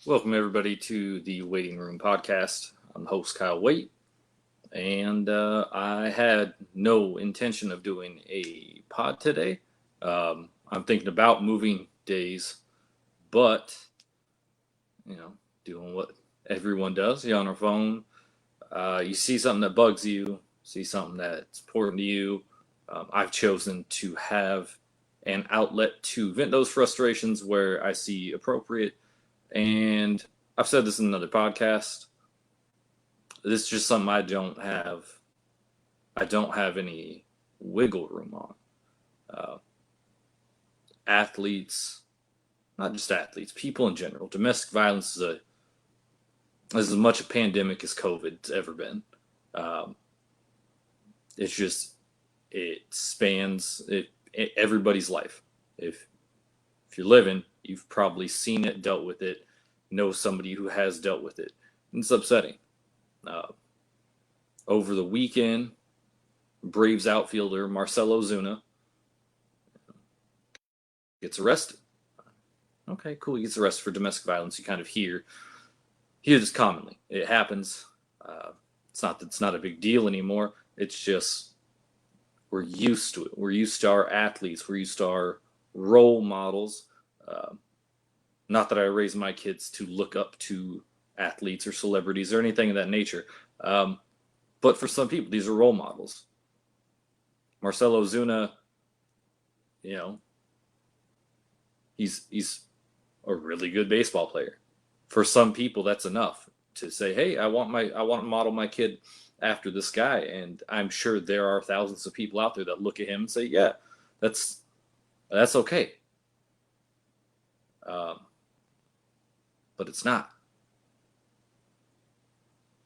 Welcome, everybody, to the Waiting Room Podcast. I'm the host, Kyle Waite, and I had no intention of doing a pod today. I'm thinking about moving days, but, doing what everyone does. You're on our phone, you see something that bugs you, see something that's important to you. I've chosen to have an outlet to vent those frustrations where I see appropriate. And I've said this in another podcast. This is just something I don't have. I don't have any wiggle room on. Uh, Athletes, not just athletes, people in general. Domestic violence is as much a pandemic as COVID's ever been. Um, it's just it spans everybody's life. If you're living, you've probably seen it, dealt with it, know somebody who has dealt with it. And it's upsetting. Over the weekend, Braves outfielder Marcell Ozuna gets arrested. Okay, cool. He gets arrested for domestic violence. You kind of hear this commonly. It happens. It's not a big deal anymore. It's just we're used to it. We're used to our athletes. We're used to our role models. Not that I raise my kids to look up to athletes or celebrities or anything of that nature. But for some people, these are role models. Marcell Ozuna, he's a really good baseball player. For some people, that's enough to say, "Hey, I want to model my kid after this guy." And I'm sure there are thousands of people out there that look at him and say, "Yeah, that's okay." But it's not.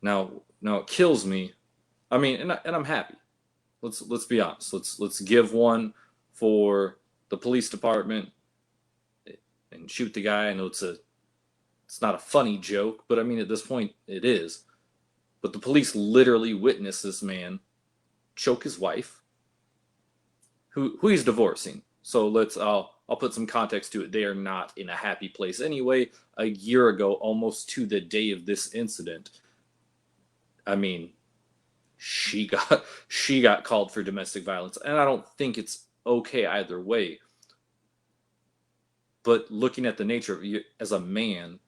Now it kills me. I mean, and I'm happy. Let's be honest. Let's give one for the police department and shoot the guy. I know it's not a funny joke, but I mean at this point it is. But the police literally witnessed this man choke his wife, who he's divorcing. So I'll put some context to it. They are not in a happy place anyway. A year ago, almost to the day of this incident, I mean, she got called for domestic violence, and I don't think it's okay either way. But looking at the nature of you as a man,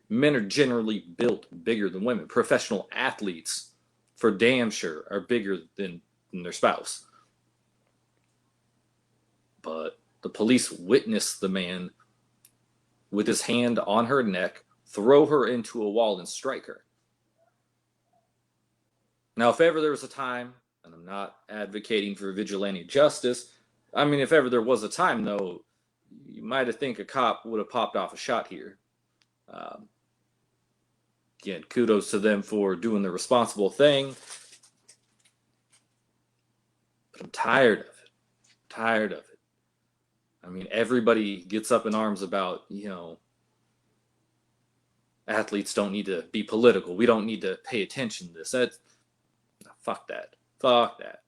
men are generally built bigger than women. Professional athletes, for damn sure, are bigger than their spouse. But the police witnessed the man with his hand on her neck throw her into a wall and strike her. Now, if ever there was a time, and I'm not advocating for vigilante justice, I mean, if ever there was a time, though, you might have think a cop would have popped off a shot here. Again, kudos to them for doing the responsible thing. But I'm tired of it. Tired of it. I mean, everybody gets up in arms about, athletes don't need to be political. We don't need to pay attention to this. Fuck that. Fuck that.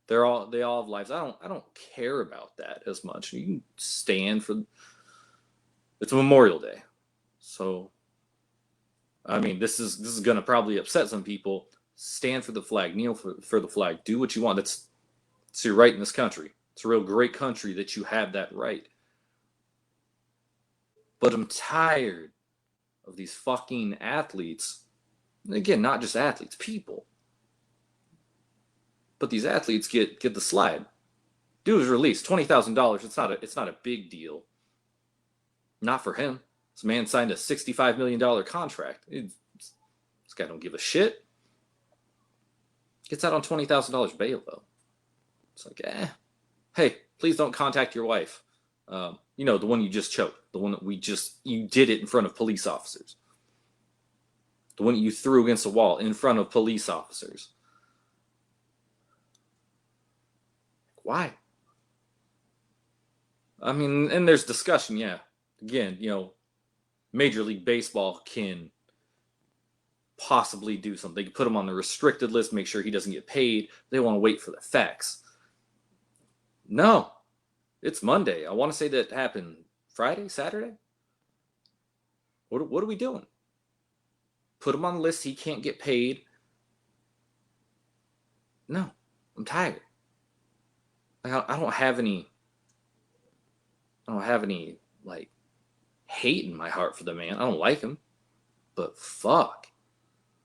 They all have lives. I don't care about that as much. You can stand for. It's Memorial Day, so I mean, this is gonna probably upset some people. Stand for the flag. Kneel for the flag. Do what you want. It's your right in this country. It's a real great country that you have that right. But I'm tired of these fucking athletes. And again, not just athletes, people. But these athletes get the slide. Dude was released, $20,000. It's not a big deal. Not for him. This man signed a $65 million contract. This guy don't give a shit. Gets out on $20,000 bail though. It's like, hey, please don't contact your wife. The one you just choked, the one that you did it in front of police officers. The one that you threw against a wall in front of police officers. Why? I mean, and there's discussion, yeah. Again, Major League Baseball can possibly do something. They can put him on the restricted list, make sure he doesn't get paid. They want to wait for the facts. No, it's Monday. I want to say that happened Friday, Saturday. What are we doing? Put him on the list. He can't get paid. No, I'm tired. I don't have any. I don't have any like hate in my heart for the man. I don't like him, but fuck.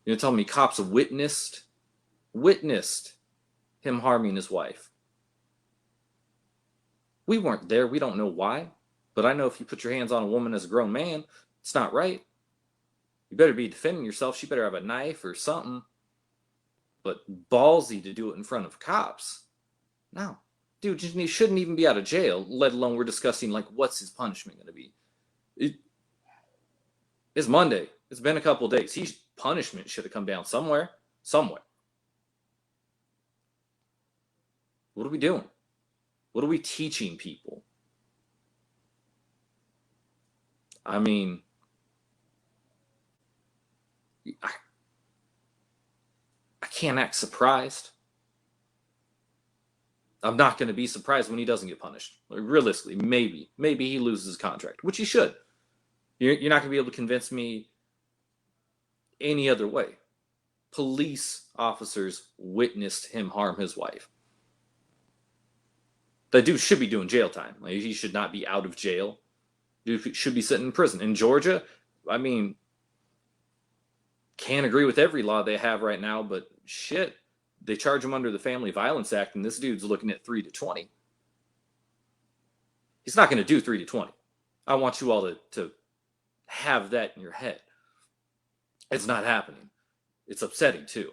You're telling me cops witnessed him harming his wife. We weren't there. We don't know why. But I know if you put your hands on a woman as a grown man, it's not right. You better be defending yourself. She better have a knife or something. But ballsy to do it in front of cops. No. Dude, he shouldn't even be out of jail, let alone we're discussing, like, what's his punishment going to be. It's Monday. It's been a couple days. His punishment should have come down somewhere. Somewhere. What are we doing? What are we teaching people? I mean, I can't act surprised. I'm not going to be surprised when he doesn't get punished. Like, realistically, maybe he loses his contract, which he should. You're not going to be able to convince me any other way. Police officers witnessed him harm his wife. That dude should be doing jail time. Like, he should not be out of jail. Dude should be sitting in prison. In Georgia, I mean, can't agree with every law they have right now, but shit, they charge him under the Family Violence Act, and this dude's looking at 3 to 20. He's not going to do 3 to 20. I want you all to have that in your head. It's not happening. It's upsetting too.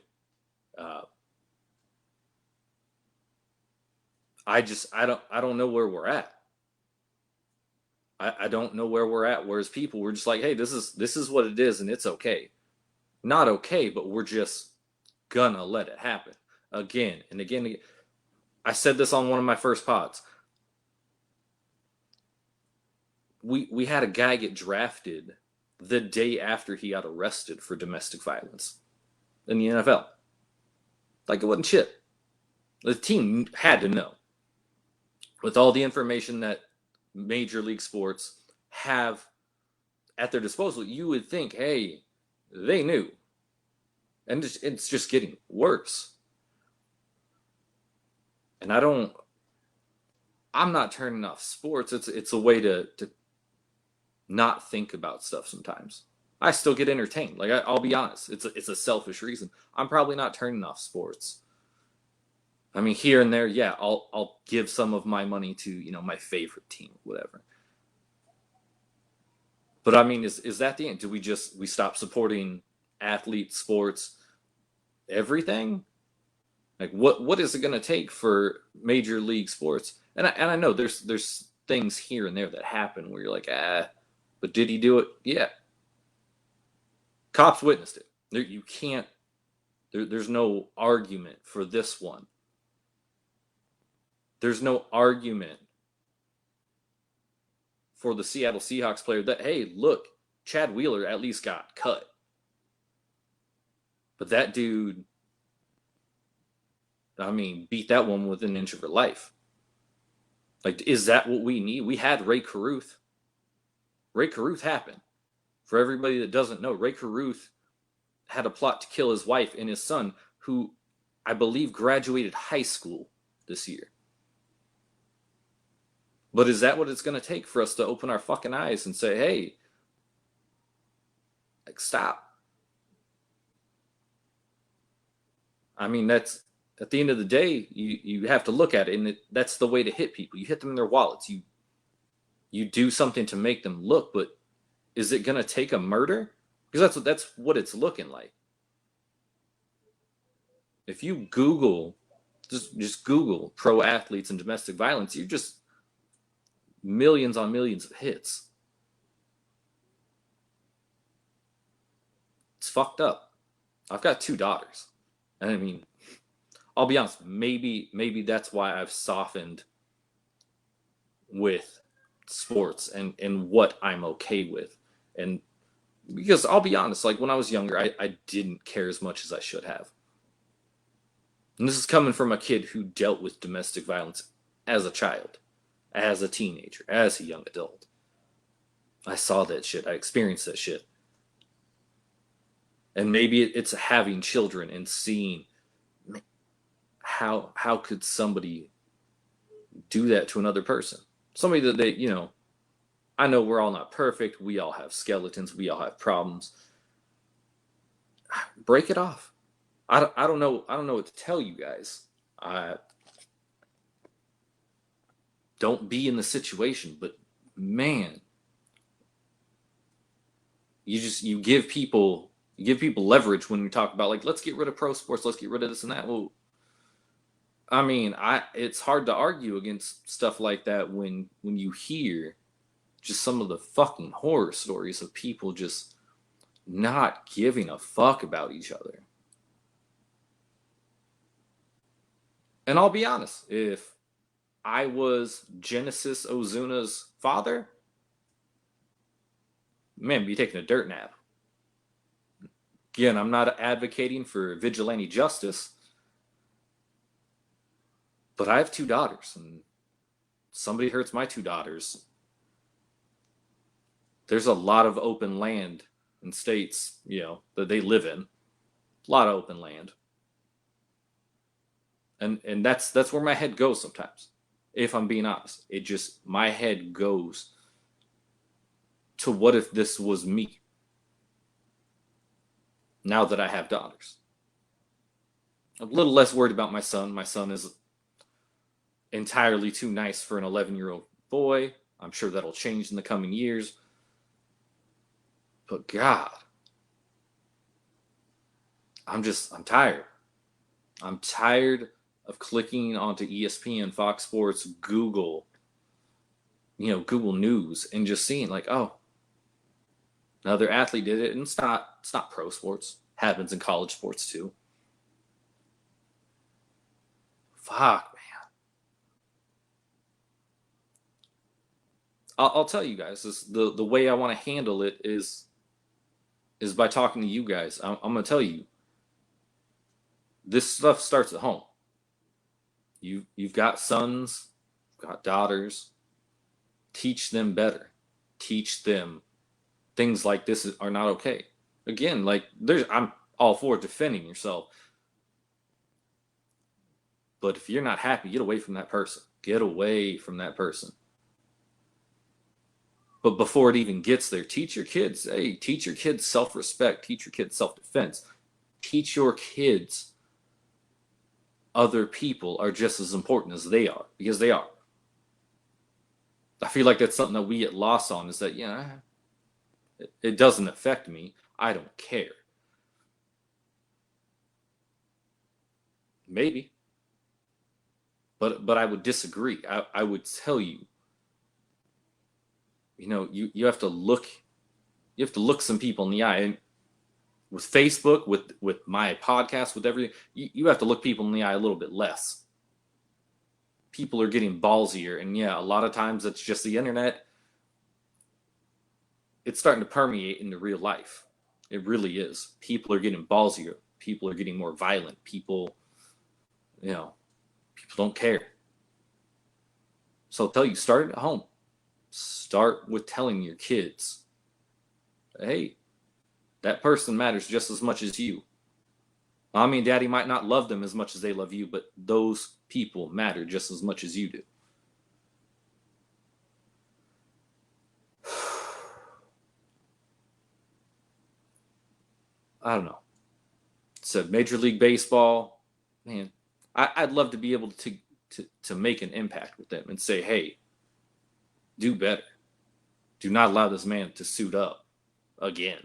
I don't know where we're at. I don't know where we're at. Whereas people were just like, hey, this is what it is, and it's okay. Not okay, but we're just gonna let it happen again and again. And again. I said this on one of my first pods. We had a guy get drafted the day after he got arrested for domestic violence in the NFL. Like, it wasn't shit. The team had to know. With all the information that Major League Sports have at their disposal, you would think, hey, they knew. And it's just getting worse. And I'm not turning off sports. It's a way to not think about stuff sometimes. I still get entertained. Like, I'll be honest. It's a selfish reason. I'm probably not turning off sports. I mean, here and there, yeah, I'll give some of my money to, my favorite team, whatever. But I mean, is that the end? Do we stop supporting athletes, sports, everything? Like, what is it going to take for Major League Sports? And I know there's things here and there that happen where you're like, but did he do it? Yeah. Cops witnessed it. You can't. There's no argument for this one. There's no argument for the Seattle Seahawks player that, hey, look, Chad Wheeler at least got cut. But that dude, I mean, beat that one within an inch of her life. Like, is that what we need? We had Ray Caruth. Ray Caruth happened. For everybody that doesn't know, Ray Caruth had a plot to kill his wife and his son, who I believe graduated high school this year. But is that what it's going to take for us to open our fucking eyes and say, hey, like, stop? I mean, that's, at the end of the day, you have to look at it, and that's the way to hit people. You hit them in their wallets. You do something to make them look, but is it going to take a murder? Because that's what it's looking like. If you Google, just Google pro athletes and domestic violence, you're just millions on millions of hits. It's fucked up. I've got 2 daughters. And I mean, I'll be honest, maybe that's why I've softened with sports and what I'm okay with. And because I'll be honest, like, when I was younger, I didn't care as much as I should have. And this is coming from a kid who dealt with domestic violence as a child, as a teenager, as a young adult. I saw that shit. I experienced that shit. And maybe it's having children and seeing how could somebody do that to another person? Somebody that they, I know we're all not perfect. We all have skeletons. We all have problems. Break it off. I don't know. I don't know what to tell you guys. Don't be in the situation, but man, you give people leverage when you talk about, like, let's get rid of pro sports, let's get rid of this and that. Well, I mean, it's hard to argue against stuff like that when you hear just some of the fucking horror stories of people just not giving a fuck about each other. And I'll be honest, if I was Genesis Ozuna's father, man, be taking a dirt nap. Again, I'm not advocating for vigilante justice, but I have 2 daughters, and somebody hurts my 2 daughters. There's a lot of open land in states, that they live in. A lot of open land. And that's where my head goes sometimes. If I'm being honest, my head goes to, what if this was me? Now that I have daughters. I'm a little less worried about my son. My son is entirely too nice for an 11-year-old boy. I'm sure that'll change in the coming years. But God, I'm tired. I'm tired of clicking onto ESPN, Fox Sports, Google, Google News, and just seeing, like, oh, another athlete did it. And it's not pro sports. Happens in college sports too. Fuck, man. I'll tell you guys, the way I want to handle it is by talking to you guys. I'm going to tell you, this stuff starts at home. You've got sons, got daughters. Teach them better. Teach them things like this are not okay. Again, like, I'm all for defending yourself. But if you're not happy, get away from that person. Get away from that person. But before it even gets there, teach your kids self-respect. Teach your kids self-defense. Teach your kids other people are just as important as they are, because they are. I feel like that's something that we get lost on, is that, it doesn't affect me. I don't care. Maybe. But I would disagree. I would tell you, you have to look some people in the eye. And with Facebook, with my podcast, with everything, you have to look people in the eye a little bit less. People are getting ballsier, and a lot of times it's just the internet. It's starting to permeate into real life. It really is. People are getting ballsier. People are getting more violent. People don't care. So I'll tell you, start at home. Start with telling your kids, hey, that person matters just as much as you. Mommy and daddy might not love them as much as they love you, but those people matter just as much as you do. I don't know. So Major League Baseball, man, I'd love to be able to make an impact with them and say, hey, do better. Do not allow this man to suit up again.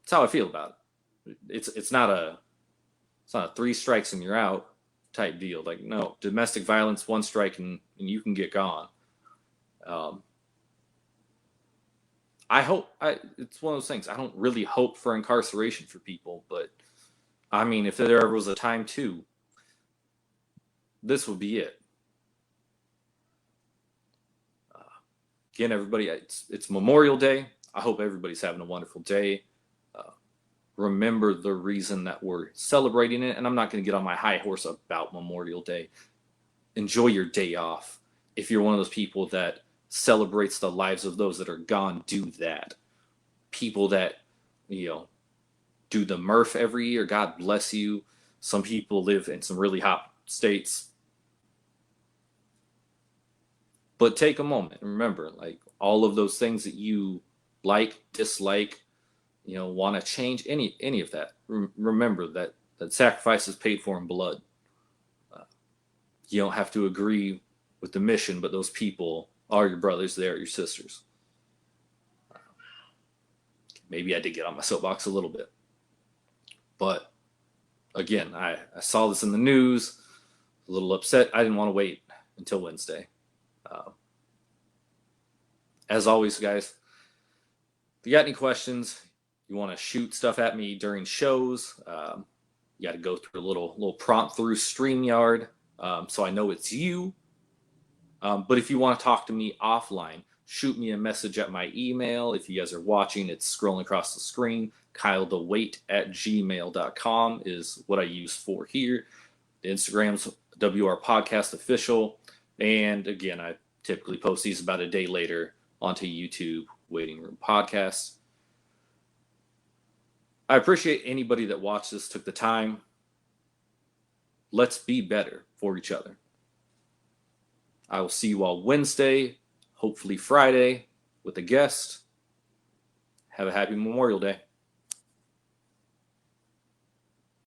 That's how I feel about it. It's not a 3 strikes and you're out type deal. Like, no, domestic violence, 1 strike and you can get gone. It's one of those things. I don't really hope for incarceration for people, but I mean, if there ever was a time to, this would be it. Again, everybody, it's Memorial Day. I hope everybody's having a wonderful day. Remember the reason that we're celebrating it, and I'm not going to get on my high horse about Memorial Day. Enjoy your day off. If you're one of those people that celebrates the lives of those that are gone, do that. People that, do the Murph every year. God bless you. Some people live in some really hot states. But take a moment and remember, like, all of those things that you like, dislike, want to change, any of that. Remember that sacrifice is paid for in blood. Uh, you don't have to agree with the mission, but those people are your brothers. They are your sisters. Maybe I did get on my soapbox a little bit, but again, I saw this in the news. A little upset. I didn't want to wait until Wednesday. Uh, as always, guys, if you got any questions, you want to shoot stuff at me during shows, you got to go through a little prompt through StreamYard, so I know it's you. But if you want to talk to me offline, shoot me a message at my email. If you guys are watching, it's scrolling across the screen. KyleDeWait@gmail.com is what I use for here. The Instagram's WR Podcast Official. And again, I typically post these about a day later onto YouTube, Waiting Room Podcast. I appreciate anybody that watched this, took the time. Let's be better for each other. I will see you all Wednesday, hopefully Friday, with a guest. Have a happy Memorial Day.